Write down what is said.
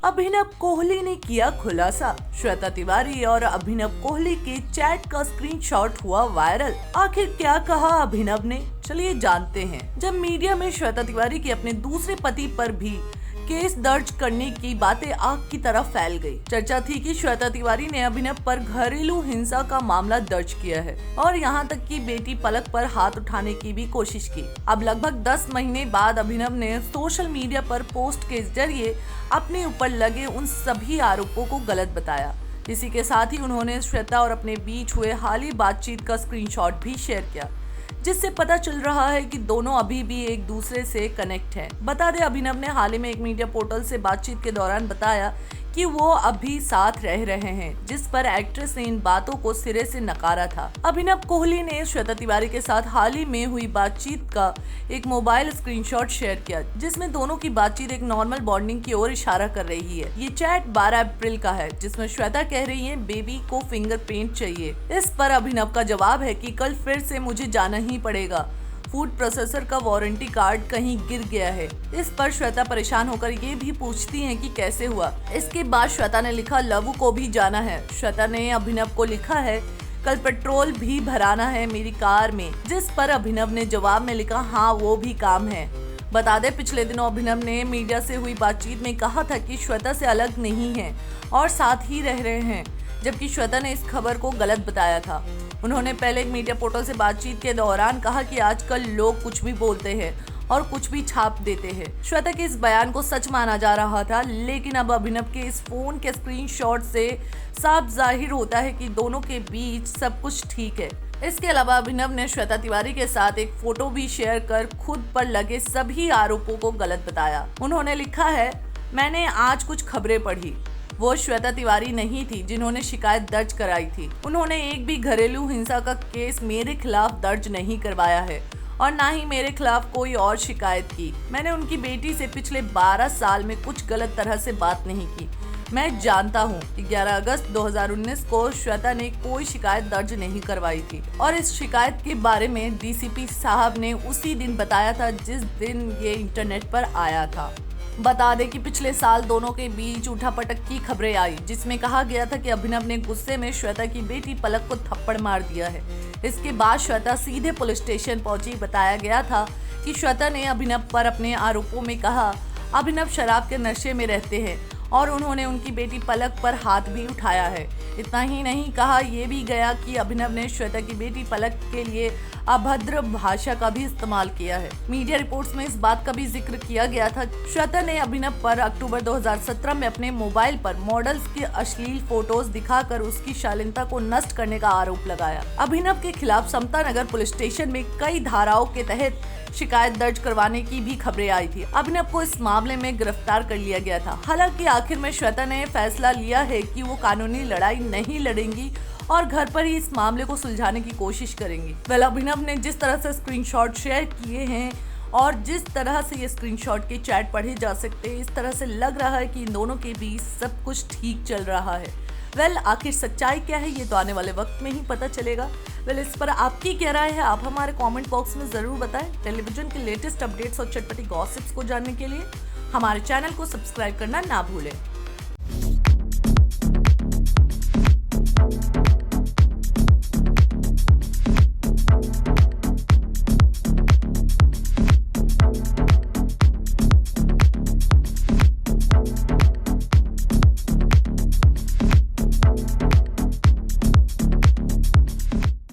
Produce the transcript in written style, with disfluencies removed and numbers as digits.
अभिनव कोहली ने किया खुलासा। श्वेता तिवारी और अभिनव कोहली के चैट का स्क्रीनशॉट हुआ वायरल। आखिर क्या कहा अभिनव ने, चलिए जानते हैं। जब मीडिया में श्वेता तिवारी के अपने दूसरे पति पर भी केस दर्ज करने की बातें आग की तरह फैल गई। चर्चा थी कि श्वेता तिवारी ने अभिनव पर घरेलू हिंसा का मामला दर्ज किया है और यहाँ तक कि बेटी पलक पर हाथ उठाने की भी कोशिश की। अब लगभग 10 महीने बाद अभिनव ने सोशल मीडिया पर पोस्ट के जरिए अपने ऊपर लगे उन सभी आरोपों को गलत बताया। इसी के साथ ही उन्होंने श्वेता और अपने बीच हुए हाल बातचीत का स्क्रीनशॉट भी शेयर किया, जिससे पता चल रहा है कि दोनों अभी भी एक दूसरे से कनेक्ट हैं। बता दें, अभिनव ने हाल ही में एक मीडिया पोर्टल से बातचीत के दौरान बताया कि वो अभी साथ रह रहे हैं, जिस पर एक्ट्रेस ने इन बातों को सिरे से नकारा था। अभिनव कोहली ने श्वेता तिवारी के साथ हाल ही में हुई बातचीत का एक मोबाइल स्क्रीनशॉट शेयर किया, जिसमें दोनों की बातचीत एक नॉर्मल बॉन्डिंग की ओर इशारा कर रही है। ये चैट 12 अप्रैल का है, जिसमें श्वेता कह रही है बेबी को फिंगरप्रिंट चाहिए। इस पर अभिनव का जवाब है कि कल फिर से मुझे जाना ही पड़ेगा, फूड प्रोसेसर का वारंटी कार्ड कहीं गिर गया है। इस पर श्वेता परेशान होकर ये भी पूछती हैं कि कैसे हुआ। इसके बाद श्वेता ने लिखा लवू को भी जाना है। श्वेता ने अभिनव को लिखा है कल पेट्रोल भी भराना है मेरी कार में, जिस पर अभिनव ने जवाब में लिखा हाँ वो भी काम है। बता दें, पिछले दिनों अभिनव ने मीडिया से हुई बातचीत में कहा था कि श्वेता से अलग नहीं है और साथ ही रह रहे हैं, जबकि श्वेता ने इस खबर को गलत बताया था। उन्होंने पहले एक मीडिया पोर्टल से बातचीत के दौरान कहा कि आजकल लोग कुछ भी बोलते हैं और कुछ भी छाप देते हैं। श्वेता के इस बयान को सच माना जा रहा था, लेकिन अब अभिनव के इस फोन के स्क्रीनशॉट से साफ जाहिर होता है कि दोनों के बीच सब कुछ ठीक है। इसके अलावा अभिनव ने श्वेता तिवारी के साथ एक फोटो भी शेयर कर खुद पर लगे सभी आरोपों को गलत बताया। उन्होंने लिखा है मैंने आज कुछ खबरें पढ़ी, वो श्वेता तिवारी नहीं थी जिन्होंने शिकायत दर्ज कराई थी। उन्होंने एक भी घरेलू हिंसा का केस मेरे खिलाफ दर्ज नहीं करवाया है और ना ही मेरे खिलाफ कोई और शिकायत की। मैंने उनकी बेटी से पिछले 12 साल में कुछ गलत तरह से बात नहीं की। मैं जानता हूँ कि 11 अगस्त 2019 को श्वेता ने कोई शिकायत दर्ज नहीं करवाई थी और इस शिकायत के बारे में डीसीपी साहब ने उसी दिन बताया था जिस दिन ये इंटरनेट पर आया था। बता दें कि पिछले साल दोनों के बीच उठापटक की खबरें आई, जिसमें कहा गया था कि अभिनव ने गुस्से में श्वेता की बेटी पलक को थप्पड़ मार दिया है। इसके बाद श्वेता सीधे पुलिस स्टेशन पहुंची। बताया गया था कि श्वेता ने अभिनव पर अपने आरोपों में कहा अभिनव शराब के नशे में रहते हैं और उन्होंने उनकी बेटी पलक पर हाथ भी उठाया है। इतना ही नहीं, कहा यह भी गया कि अभिनव ने श्वेता की बेटी पलक के लिए अभद्र भाषा का भी इस्तेमाल किया है। मीडिया रिपोर्ट्स में इस बात का भी जिक्र किया गया था। श्वेता ने अभिनव पर अक्टूबर 2017 में अपने मोबाइल पर मॉडल्स की अश्लील फोटोज दिखाकर उसकी शालीनता को नष्ट करने का आरोप लगाया। अभिनव के खिलाफ समता नगर पुलिस स्टेशन में कई धाराओं के तहत शिकायत दर्ज करवाने की भी खबरें आई थी। अभिनव को इस मामले में गिरफ्तार कर लिया गया था। हालांकि आखिर में श्वेता ने फैसला लिया है कि वो कानूनी लड़ाई नहीं लड़ेंगी और घर पर ही इस मामले को सुलझाने की कोशिश करेंगी। अभिनव ने जिस तरह से स्क्रीनशॉट शेयर किए हैं और जिस तरह से ये स्क्रीनशॉट के चैट पढ़े जा सकते हैं, इस तरह से लग रहा है कि इन दोनों के बीच सब कुछ ठीक चल रहा है। आखिर सच्चाई क्या है ये तो आने वाले वक्त में ही पता चलेगा। इस पर आपकी क्या राय है, आप हमारे कमेंट बॉक्स में जरूर बताएं। टेलीविजन के लेटेस्ट अपडेट्स और चटपटी गॉसिप्स को जानने के लिए हमारे चैनल को सब्सक्राइब करना ना भूलें।